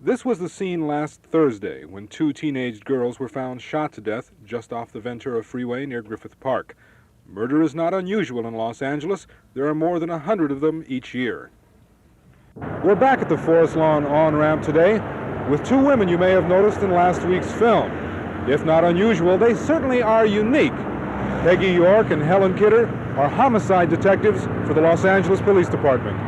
This was the scene last Thursday when two teenage girls were found shot to death just off the Ventura freeway near Griffith Park. Murder is not unusual in Los Angeles. There are more than 100 of them each year. We're back at the Forest Lawn on-ramp today with two women you may have noticed in last week's film. If not unusual, they certainly are unique. Peggy York and Helen Kidder are homicide detectives for the Los Angeles Police Department.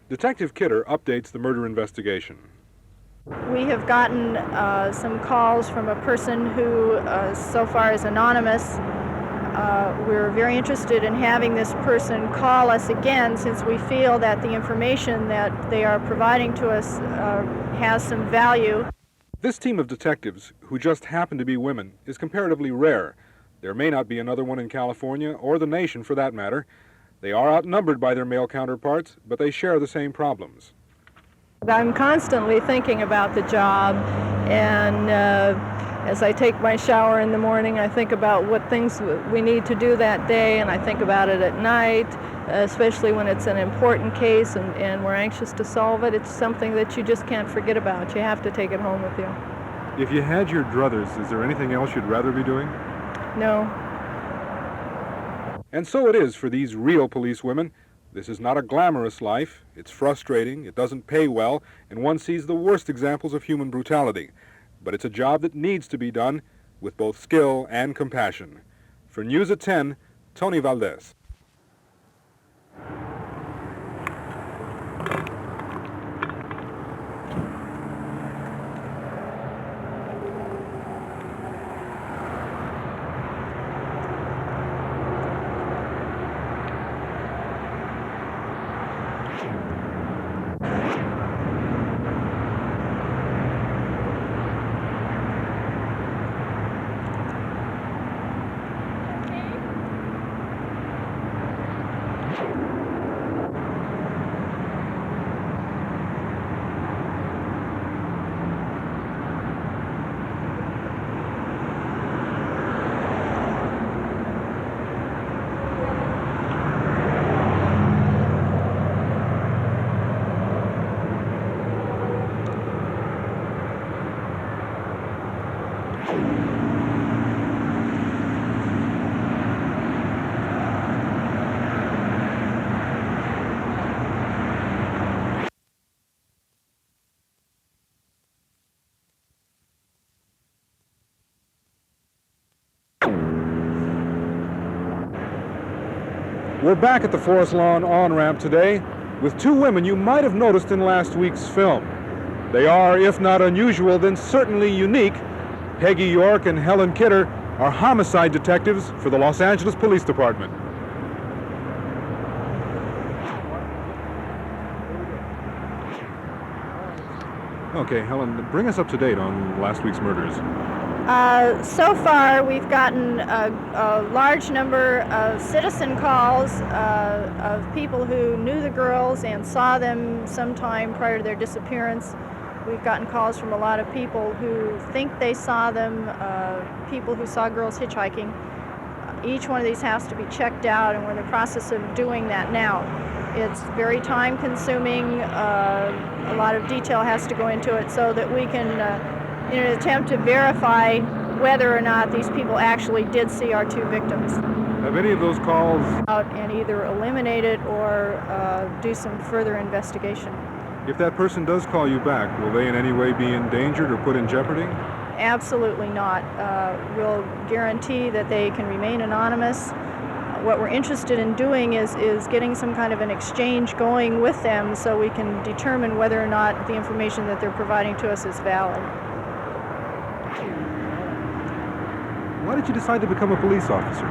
Detective Kidder updates the murder investigation. We have gotten some calls from a person who so far is anonymous. We're very interested in having this person call us again since we feel that the information that they are providing to us has some value. This team of detectives, who just happen to be women, is comparatively rare. There may not be another one in California, or the nation for that matter. They are outnumbered by their male counterparts, but they share the same problems. I'm constantly thinking about the job, and as I take my shower in the morning, I think about what things we need to do that day, and I think about it at night, especially when it's an important case and we're anxious to solve it. It's something that you just can't forget about. You have to take it home with you. If you had your druthers, is there anything else you'd rather be doing? No. And so it is for these real police women. This is not a glamorous life. It's frustrating, it doesn't pay well, and one sees the worst examples of human brutality. But it's a job that needs to be done with both skill and compassion. For News at 10, Tony Valdez. We're back at the Forest Lawn on-ramp today with two women you might have noticed in last week's film. They are, if not unusual, then certainly unique. Peggy York and Helen Kidder are homicide detectives for the Los Angeles Police Department. Okay, Helen, bring us up to date on last week's murders. So far, we've gotten a large number of citizen calls of people who knew the girls and saw them sometime prior to their disappearance. We've gotten calls from a lot of people who think they saw them, people who saw girls hitchhiking. Each one of these has to be checked out, and we're in the process of doing that now. It's very time-consuming. A lot of detail has to go into it so that we can in an attempt to verify whether or not these people actually did see our two victims. Have any of those calls out and either eliminate it or do some further investigation. If that person does call you back, will they in any way be endangered or put in jeopardy? Absolutely not. We'll guarantee that they can remain anonymous. What we're interested in doing is getting some kind of an exchange going with them so we can determine whether or not the information that they're providing to us is valid. Why did you decide to become a police officer?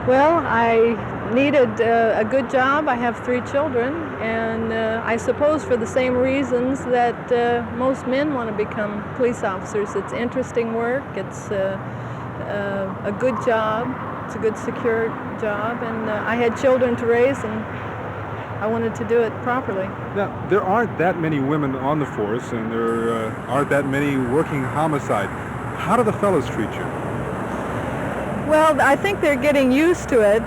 Well, I needed a good job. I have 3 children, and I suppose for the same reasons that most men want to become police officers. It's interesting work, it's a good job, it's a good secure job, and I had children to raise, and I wanted to do it properly. Now, there aren't that many women on the force, and there aren't that many working homicide. How do the fellas treat you? Well, I think they're getting used to it.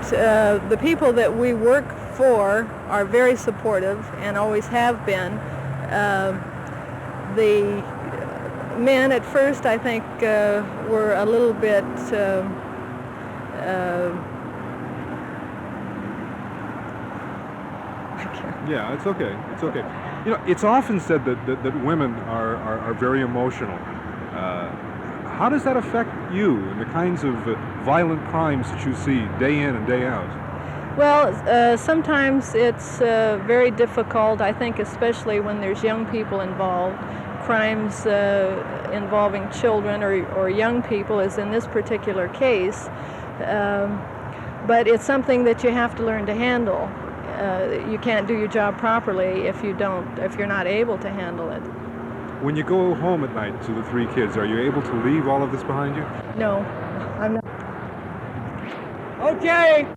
The people that we work for are very supportive and always have been. The men at first, I think, were a little bit Yeah, it's okay. It's okay. You know, it's often said that women are very emotional. How does that affect you and the kinds of violent crimes that you see day in and day out? Well, sometimes it's very difficult, I think, especially when there's young people involved. Crimes involving children or young people, as in this particular case. But it's something that you have to learn to handle. You can't do your job properly if you're not able to handle it. When you go home at night to the 3 kids, are you able to leave all of this behind you? No, I'm not. Okay,